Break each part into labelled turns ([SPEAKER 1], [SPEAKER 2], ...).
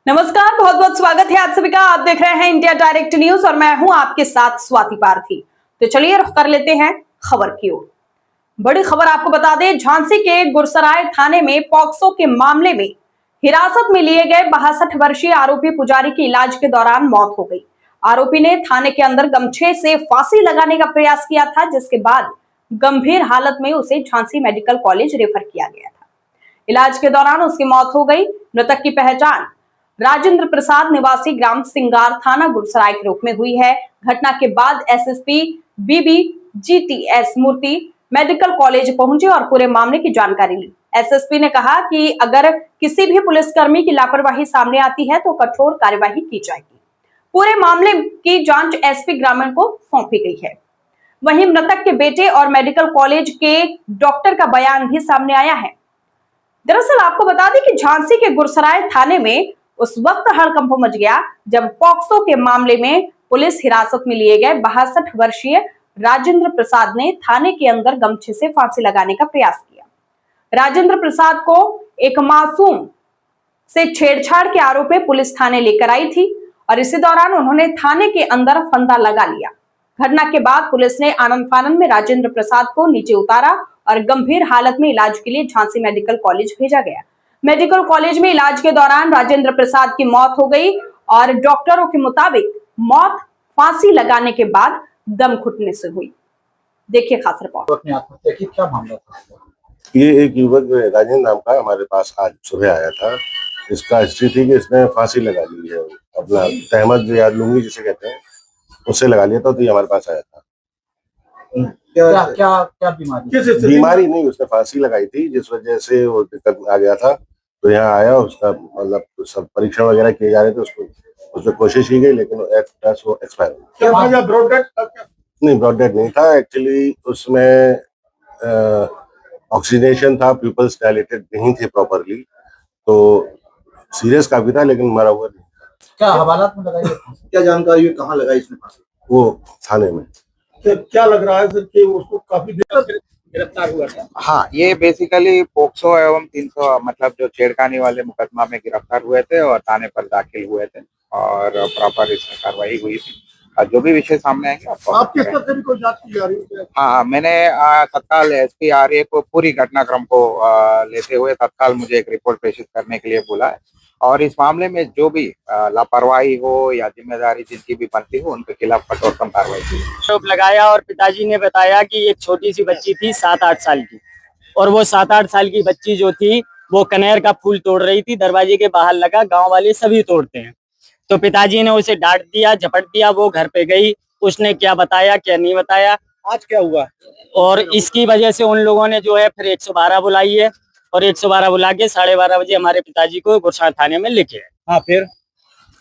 [SPEAKER 1] नमस्कार, बहुत बहुत स्वागत है आप सभी का। आप देख रहे हैं इंडिया डायरेक्ट न्यूज और मैं हूं आपके साथ स्वाति पारथी। तो चलिए रुख कर लेते हैं खबर की ओर। बड़ी खबर आपको बता दें, झांसी के गुरसराय थाने में पॉक्सो के मामले में हिरासत में लिए गए 62 वर्षीय आरोपी पुजारी की इलाज के दौरान मौत हो गई। आरोपी ने थाने के अंदर गमछे से फांसी लगाने का प्रयास किया था, जिसके बाद गंभीर हालत में उसे झांसी मेडिकल कॉलेज रेफर किया गया था। इलाज के दौरान उसकी मौत हो गई। मृतक की पहचान राजेंद्र प्रसाद निवासी ग्राम सिंगार थाना गुरसराय के रूप में हुई है। घटना के बाद एसएसपी BBGTS मूर्ति मेडिकल कॉलेज पहुंचे और पूरे मामले की जानकारी ली। एसएसपी ने कहा कि अगर किसी भी पुलिसकर्मी की लापरवाही सामने आती है तो कठोर कार्यवाही की जाएगी। पूरे मामले की जांच एसपी ग्रामीण को सौंपी गई है। वहीं मृतक के बेटे और मेडिकल कॉलेज के डॉक्टर का बयान भी सामने आया है। दरअसल आपको बता दें कि झांसी के गुरसराय थाने में उस वक्त हड़कंप मच गया जब पॉक्सो के मामले में पुलिस हिरासत में लिए गए 62 वर्षीय राजेंद्र प्रसाद ने थाने के अंदर गमछे से फांसी लगाने का प्रयास किया। राजेंद्र प्रसाद को एक मासूम से छेड़छाड़ के आरोप में पुलिस थाने लेकर आई थी और इसी दौरान उन्होंने थाने के अंदर फंदा लगा लिया। घटना के बाद पुलिस ने आनंद फानंद में राजेंद्र प्रसाद को नीचे उतारा और गंभीर हालत में इलाज के लिए झांसी मेडिकल कॉलेज भेजा गया। मेडिकल कॉलेज में इलाज के दौरान राजेंद्र प्रसाद की मौत हो गई और डॉक्टरों के मुताबिक मौत फांसी लगाने के बाद दम घुटने से हुई। देखिए खास रिपोर्ट।
[SPEAKER 2] क्या मामला था?
[SPEAKER 3] ये एक युवक राजेंद्र नाम का हमारे पास आज सुबह आया था। इसका हिस्ट्री थी कि इसने फांसी लगा ली है, अपना तहमत या लुंगी जिसे कहते हैं उससे लगा लिया था, तो ये हमारे पास आया था।
[SPEAKER 2] क्या क्या क्या बीमारी?
[SPEAKER 3] बीमारी नहीं, उसने फांसी लगाई थी जिस वजह से वो दिक्कत आ गया था, तो यहाँ आया। उसका मतलब सब परीक्षण वगैरह किए जा रहे थे, उसमें कोशिश की गई, लेकिन वो एक्सपायर हो गया। नहीं, ब्रॉड डेथ नहीं था एक्चुअली। उसमें ऑक्सीजनेशन था, प्यूपल्स डायलेटेड नहीं थे प्रॉपरली, तो सीरियस काफी था, लेकिन मरा हुआ नहीं।
[SPEAKER 2] क्या हवालात में लगाई? क्या जानकारी है, कहाँ लगाई इसने फांसी?
[SPEAKER 3] वो थाने में।
[SPEAKER 4] क्या लग रहा है सर कि उसको काफी देर तक गिरफ्तार हुआ था?
[SPEAKER 5] हाँ, ये बेसिकली पोक्सो एवं 300 मतलब जो छेड़खानी वाले मुकदमा में गिरफ्तार हुए थे और थाने पर दाखिल हुए थे और प्रॉपर इसमें कार्रवाई हुई थी। जो भी विषय सामने आएंगे
[SPEAKER 4] आपके स्तर से भी कोई जांच की जा रही है?
[SPEAKER 5] हाँ, मैंने तत्काल SP RA को पूरी घटनाक्रम को लेते हुए तत्काल मुझे एक रिपोर्ट प्रेषित करने के लिए बोला है और इस मामले में जो भी लापरवाही हो या जिम्मेदारी जिनकी भी बनती हो उनके खिलाफ कठोरतम कार्रवाई की।
[SPEAKER 6] आरोप लगाया और पिताजी ने बताया कि एक छोटी सी बच्ची थी 7-8 साल की, और वो 7-8 साल की बच्ची जो थी वो कनेर का फूल तोड़ रही थी। दरवाजे के बाहर लगा, गांव वाले सभी तोड़ते हैं, तो पिताजी ने उसे डांट दिया, झपट दिया। वो घर पे गई, उसने क्या बताया क्या नहीं बताया।
[SPEAKER 4] आज क्या हुआ?
[SPEAKER 6] और इसकी वजह से उन लोगों ने जो है फिर 112 बुलाई है और 112 बुला के 12:30 बजे हमारे पिताजी को गुरसराय थाने में लिखे है।
[SPEAKER 4] हाँ,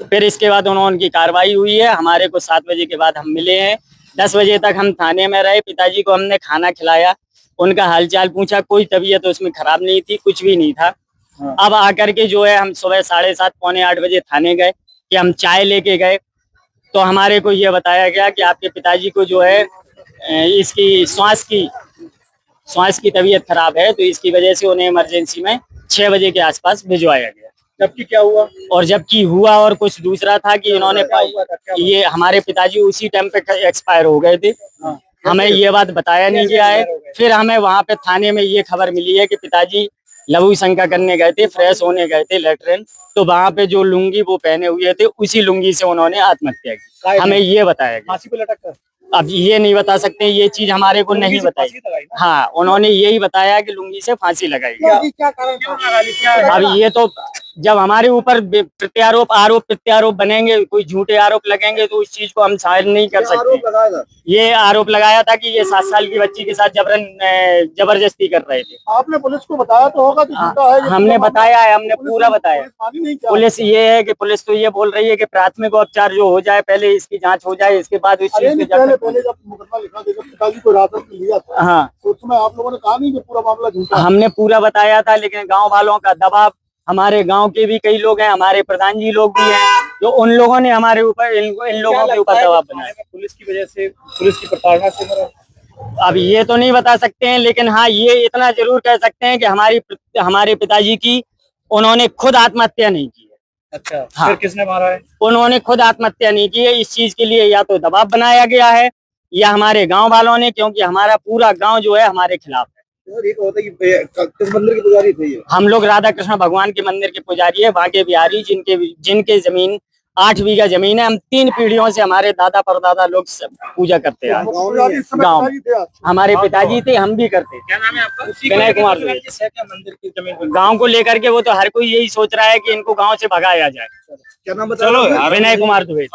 [SPEAKER 6] फिर इसके बाद उनकी कार्रवाई हुई है। हमारे को 7 बजे के बाद हम मिले हैं। 10 बजे तक हम थाने में रहे। पिताजी को हमने खाना खिलाया, उनका हालचाल पूछा। कोई तबीयत उसमें खराब नहीं थी, कुछ भी नहीं था।
[SPEAKER 4] हाँ।
[SPEAKER 6] अब आकर के जो है हम सुबह 7:30 पौने 8 बजे थाने गए कि हम चाय लेके गए, तो हमारे को ये बताया गया कि आपके पिताजी को जो है इसकी श्वास की तबीयत खराब है, तो इसकी वजह से उन्हें इमरजेंसी में 6 बजे के आसपास भिजवाया गया।
[SPEAKER 4] जबकि क्या हुआ?
[SPEAKER 6] और जबकि हुआ और कुछ दूसरा था कि इन्होंने ये हमारे पिताजी उसी टाइम पे एक्सपायर हो गए थे।
[SPEAKER 4] हाँ।
[SPEAKER 6] हमें ये बात बताया नहीं गया है। फिर हमें वहां पे थाने में ये खबर मिली है कि पिताजी लघु शंका करने गए थे, फ्रेश होने गए थे लेटरिन, तो वहां पे जो लुंगी वो पहने हुए थे उसी लुंगी से उन्होंने आत्महत्या की। हमें ये बताया गया।
[SPEAKER 4] फांसी पे लटक कर?
[SPEAKER 6] अब ये नहीं बता सकते, ये चीज हमारे को नहीं बताई। हाँ, उन्होंने यही बताया कि लुंगी से फांसी लगाई।
[SPEAKER 4] क्या कारण था?
[SPEAKER 6] अब ये तो जब हमारे ऊपर आरोप प्रत्यारोप बनेंगे, कोई झूठे आरोप लगेंगे, तो उस चीज को हम शायद नहीं कर सकते। ये आरोप लगाया था कि ये 7 साल की बच्ची के साथ जबरदस्ती कर रहे थे।
[SPEAKER 4] आपने पुलिस को बताया तो होगा कि झूठा है?
[SPEAKER 6] हमने बताया है, हमने पूरा बताया। पुलिस ये है कि पुलिस तो ये बोल रही है कि प्राथमिक उपचार जो हो जाए, पहले इसकी जांच हो जाए, इसके बाद इस चीज पे
[SPEAKER 4] पहले जब मुकदमा लिखा था, जब पिताजी को हिरासत में लिया था,
[SPEAKER 6] हाँ,
[SPEAKER 4] तो उसमें आप लोगों ने कहा नहीं कि पूरा मामला झूठा है?
[SPEAKER 6] हमने पूरा बताया था, लेकिन गांव वालों का दबाव, हमारे गांव के भी कई लोग हैं, हमारे प्रधान जी लोग भी हैं, जो उन लोगों ने हमारे ऊपर इन लोगों के ऊपर दबाव बनाया।
[SPEAKER 4] पुलिस की वजह से, पुलिस की प्रताड़ना से मरा?
[SPEAKER 6] अब ये तो नहीं बता सकते हैं, लेकिन हाँ ये इतना जरूर कह सकते हैं कि हमारे पिताजी की उन्होंने खुद आत्महत्या नहीं की है।
[SPEAKER 4] अच्छा
[SPEAKER 6] हाँ।
[SPEAKER 4] फिर किसने मारा है?
[SPEAKER 6] उन्होंने खुद आत्महत्या नहीं की है। इस चीज के लिए या तो दबाव बनाया गया है या हमारे गांव वालों ने, क्योंकि हमारा पूरा गांव जो है हमारे खिलाफ है।
[SPEAKER 2] और एक होता है कि किस मंदिर के पुजारी थे ये?
[SPEAKER 6] हम लोग राधा कृष्ण भगवान के मंदिर के पुजारी है, बांके बिहारी, जिनके जमीन 8 बीघा जमीन है। हम 3 पीढ़ियों से हमारे दादा परदादा लोग सब पूजा करते हैं। गाँव हमारे पिताजी थे, हम भी करते।
[SPEAKER 4] क्या नाम है आपका?
[SPEAKER 6] विनय कुमार दुबे।
[SPEAKER 4] क्या मंदिर की जमीन पर?
[SPEAKER 6] गांव को लेकर के वो तो हर कोई यही सोच रहा है कि इनको गांव से भगाया जाए।
[SPEAKER 2] क्या नाम बताया?
[SPEAKER 6] विनय कुमार दुबे।